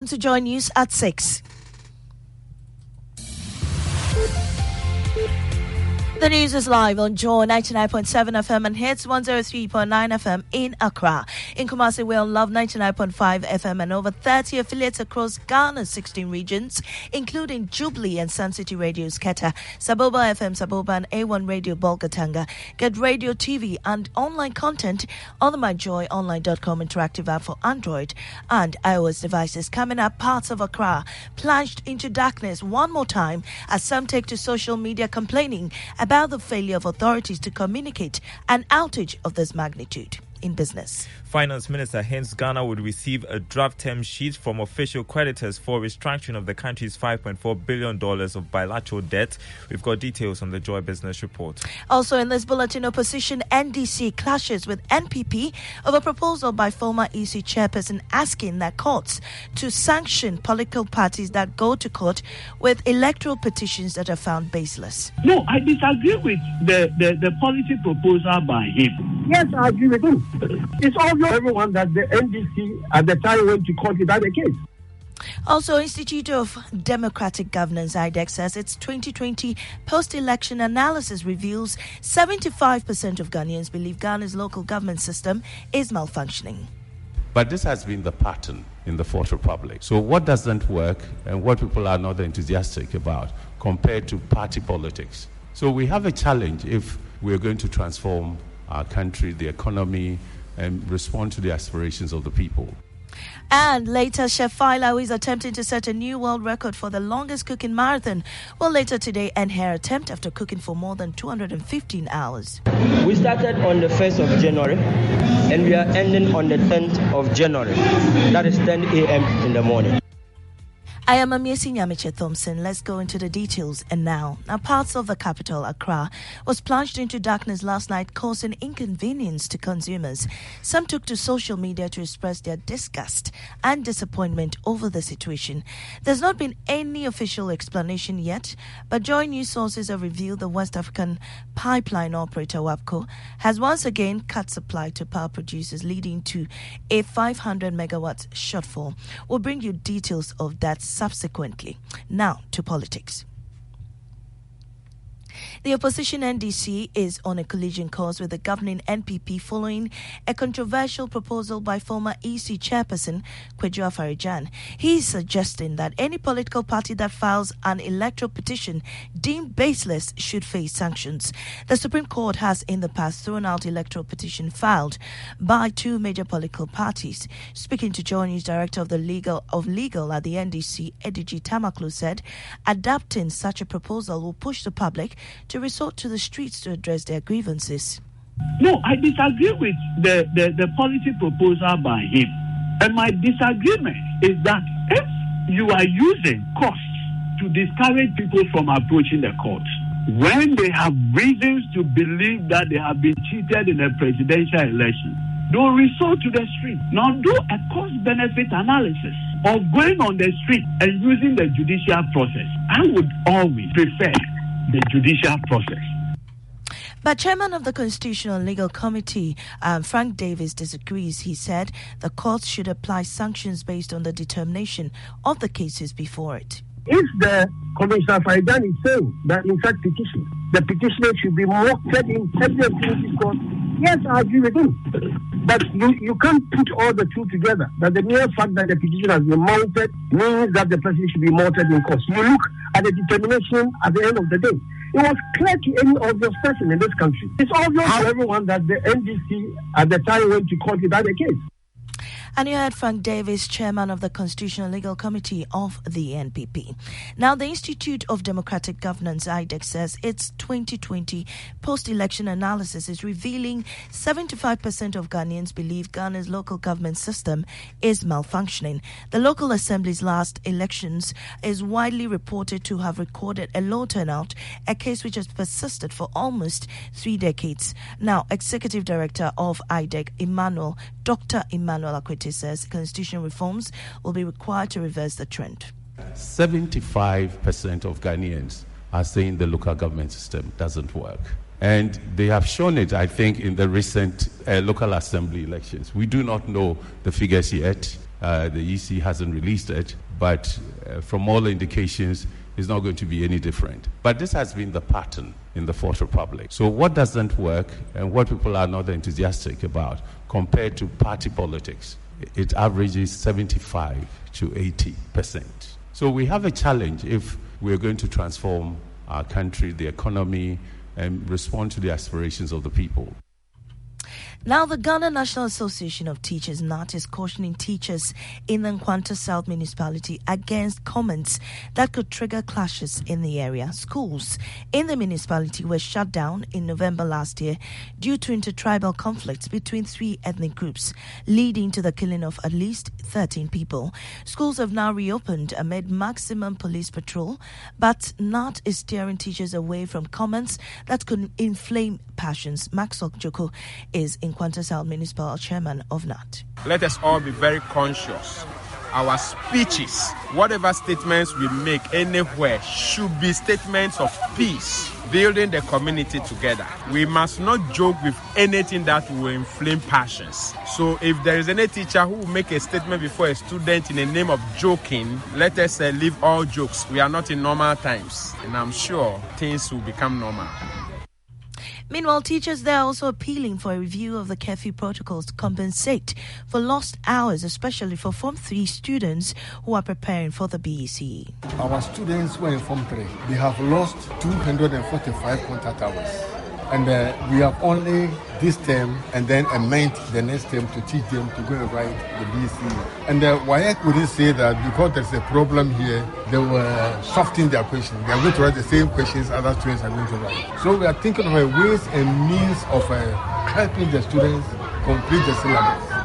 To join news at 6. The news is live on Joy 99.7 FM and hits 103.9 FM in Accra. In Kumasi, we're on Love 99.5 FM and over 30 affiliates across Ghana's 16 regions, including Jubilee and Sun City Radio's Keta, Saboba FM Saboba and A1 Radio Bolgatanga. Get radio, TV and online content on the myjoyonline.com interactive app for Android and iOS devices. Coming up, parts of Accra plunged into darkness one more time as some take to social media complaining about the failure of authorities to communicate an outage of this magnitude in business. Finance Minister hints Ghana would receive a draft term sheet from official creditors for restructuring of the country's $5.4 billion of bilateral debt. We've got details on the Joy Business Report. Also in this bulletin, opposition NDC clashes with NPP over proposal by former EC chairperson asking that courts to sanction political parties that go to court with electoral petitions that are found baseless. No, I disagree with the policy proposal by him. Yes, I agree with him. It's obvious to everyone that the NDC at the time went to court without a case. Also, Institute of Democratic Governance IDEC says its 2020 post-election analysis reveals 75% of Ghanaians believe Ghana's local government system is malfunctioning. But this has been the pattern in the Fourth Republic. So what doesn't work and what people are not enthusiastic about compared to party politics. So we have a challenge if we're going to transform our country, the economy, and respond to the aspirations of the people. And later, Chef Faila, who is attempting to set a new world record for the longest cooking marathon, will later today end her attempt after cooking for more than 215 hours. We started on the 1st of January and we are ending on the 10th of January. That is 10 a.m. in the morning. I am Amiesi Nyamiche Thompson. Let's go into the details. And now parts of the capital, Accra, was plunged into darkness last night, causing inconvenience to consumers. Some took to social media to express their disgust and disappointment over the situation. There's not been any official explanation yet, but Joy News sources have revealed the West African pipeline operator, WAPCO, has once again cut supply to power producers, leading to a 500 megawatts shortfall. We'll bring you details of that subsequently. Now to politics. The opposition NDC is on a collision course with the governing NPP following a controversial proposal by former EC chairperson Kwadwo Afari-Gyan. He is suggesting that any political party that files an electoral petition deemed baseless should face sanctions. The Supreme Court has in the past thrown out electoral petition filed by two major political parties. Speaking to Joy News, Director of the Legal at the NDC, Ediji Tamaklu, said adopting such a proposal will push the public to resort to the streets to address their grievances. No, I disagree with the policy proposal by him. And my disagreement is that if you are using costs to discourage people from approaching the courts, when they have reasons to believe that they have been cheated in a presidential election, they'll resort to the street. Now do a cost-benefit analysis of going on the street and using the judicial process. I would always prefer the judicial process. But Chairman of the Constitutional and Legal Committee, Frank Davis, disagrees. He said the courts should apply sanctions based on the determination of the cases before it. If the Commissioner Afari-Gyan is saying that in such petition, the petitioner should be mocked in every activity court, yes, I agree with him. But you can't put all the two together. That the mere fact that the petition has been mounted means that the person should be mounted in court. You look at the determination at the end of the day. It was clear to any obvious person in this country. It's obvious to everyone that the NDC at the time went to court without a case. And you heard Frank Davis, Chairman of the Constitutional Legal Committee of the NPP. Now, the Institute of Democratic Governance, IDEC, says its 2020 post-election analysis is revealing 75% of Ghanaians believe Ghana's local government system is malfunctioning. The local assembly's last elections is widely reported to have recorded a low turnout, a case which has persisted for almost 3 decades. Now, Executive Director of IDEC, Dr. Emmanuel Akwete, says constitutional reforms will be required to reverse the trend. 75% of Ghanaians are saying the local government system doesn't work. And they have shown it, I think, in the recent local assembly elections. We do not know the figures yet. The EC hasn't released it, but from all indications, it's not going to be any different. But this has been the pattern in the Fourth Republic. So what doesn't work and what people are not enthusiastic about compared to party politics, it averages 75 to 80%. So we have a challenge if we're going to transform our country, the economy, and respond to the aspirations of the people. Now, the Ghana National Association of Teachers, NAT, is cautioning teachers in the Nkwanta South Municipality against comments that could trigger clashes in the area. Schools in the municipality were shut down in November last year due to intertribal conflicts between 3 ethnic groups, leading to the killing of at least 13 people. Schools have now reopened amid maximum police patrol, but NAT is steering teachers away from comments that could inflame passions. Maxwell Joko is in Nkwanta South Municipal Chairman of NAT. Let us all be very conscious. Our speeches, whatever statements we make anywhere, should be statements of peace, building the community together. We must not joke with anything that will inflame passions. So if there is any teacher who will make a statement before a student in the name of joking, let us leave all jokes. We are not in normal times, and I'm sure things will become normal. Meanwhile, teachers there are also appealing for a review of the curfew protocols to compensate for lost hours, especially for Form 3 students who are preparing for the BEC. Our students were in Form 3. They have lost 245 contact hours. And we have only this term and then amend the next term to teach them to go and write the BEC. And WAEC wouldn't say that because there's a problem here, they were softening their questions. They are going to write the same questions other students are going to write. So we are thinking of ways and means of helping the students complete the syllabus.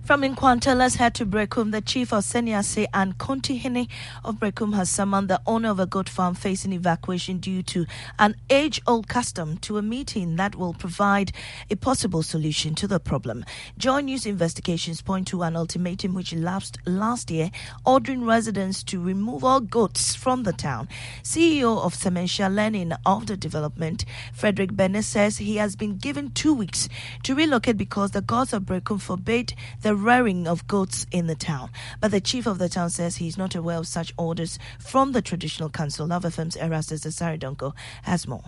From Nkwanta, let's head to Brekum. The chief of Seniase and Kontihene of Brekum has summoned the owner of a goat farm facing evacuation due to an age-old custom to a meeting that will provide a possible solution to the problem. Joy News investigations point to an ultimatum which elapsed last year, ordering residents to remove all goats from the town. CEO of Sementia Learning of the development, Frederick Bennett, says he has been given 2 weeks to relocate because the gods of Brekum forbade the rearing of goats in the town. But the chief of the town says he is not aware of such orders from the traditional council. Love FM's Erastus Saridonko has more.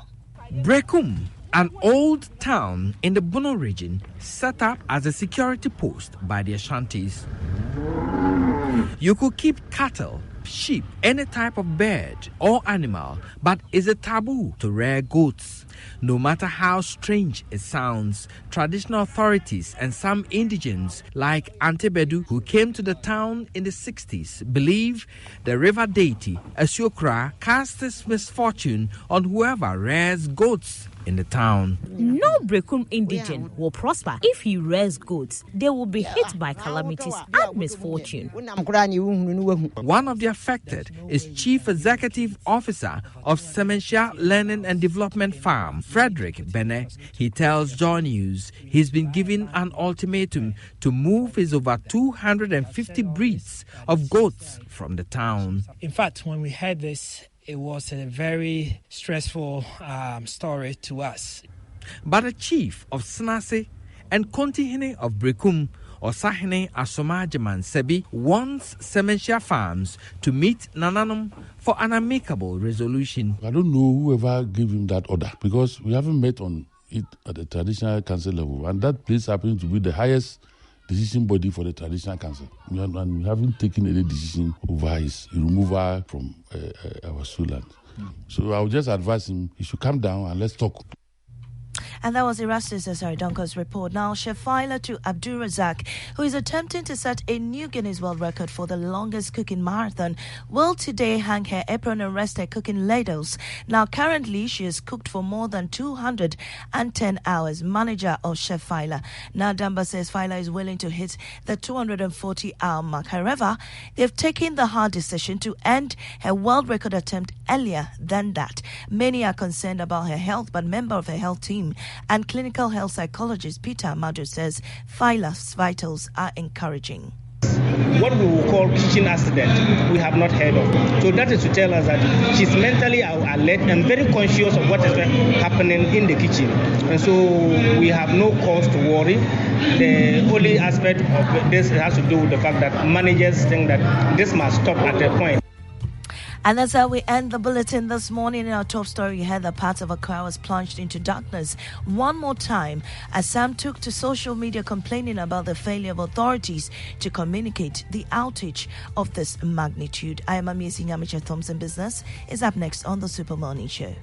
Brekum, an old town in the Bono region, set up as a security post by the Ashantis. You could keep cattle, sheep, any type of bird or animal, but it's a taboo to rear goats. No matter how strange it sounds, traditional authorities and some indigents like Antebedu, who came to the town in the 60s, believe the river deity Asiokra casts his misfortune on whoever rears goats in the town. No Brekum indigent will prosper if he rears goats. They will be hit by calamities and misfortune. One of the affected is Chief Executive Officer of Sementia Learning and Development Farm, Frederick Bennett. He tells Joy News he's been given an ultimatum to move his over 250 breeds of goats from the town. In fact, when we heard this, it was a very stressful story to us. But the chief of Snase and Kontihene of Brekum, Osahene Asomajaman Sebi, wants Sementia Farms to meet Nananum for an amicable resolution. I don't know whoever gave him that order because we haven't met on it at the traditional council level, and that place happens to be the highest decision body for the traditional council. We haven't taken any decision over his removal from our land. So I would just advise him, he should come down and let's talk. And that was Erastus Saridonko's report. Now, Chef Fila to Abdul Razak, who is attempting to set a new Guinness World Record for the longest cooking marathon, will today hang her apron and rest her cooking ladles. Now, currently, she has cooked for more than 210 hours. Manager of Chef Fila, Nadamba, says Fila is willing to hit the 240-hour mark. However, they've taken the hard decision to end her world record attempt earlier than that. Many are concerned about her health, but member of her health team and clinical health psychologist Peter Amado says Fila's vitals are encouraging. what we will call kitchen accident, we have not heard of. So that is to tell us that she's mentally alert and very conscious of what is happening in the kitchen. And so we have no cause to worry. The only aspect of this has to do with the fact that managers think that this must stop at a point. And that's how we end the bulletin this morning. In our top story, you heard that part of Accra was plunged into darkness one more time as Sam took to social media complaining about the failure of authorities to communicate the outage of this magnitude. I am Amazing Amateur Thompson. Business is up next on the Super Morning Show.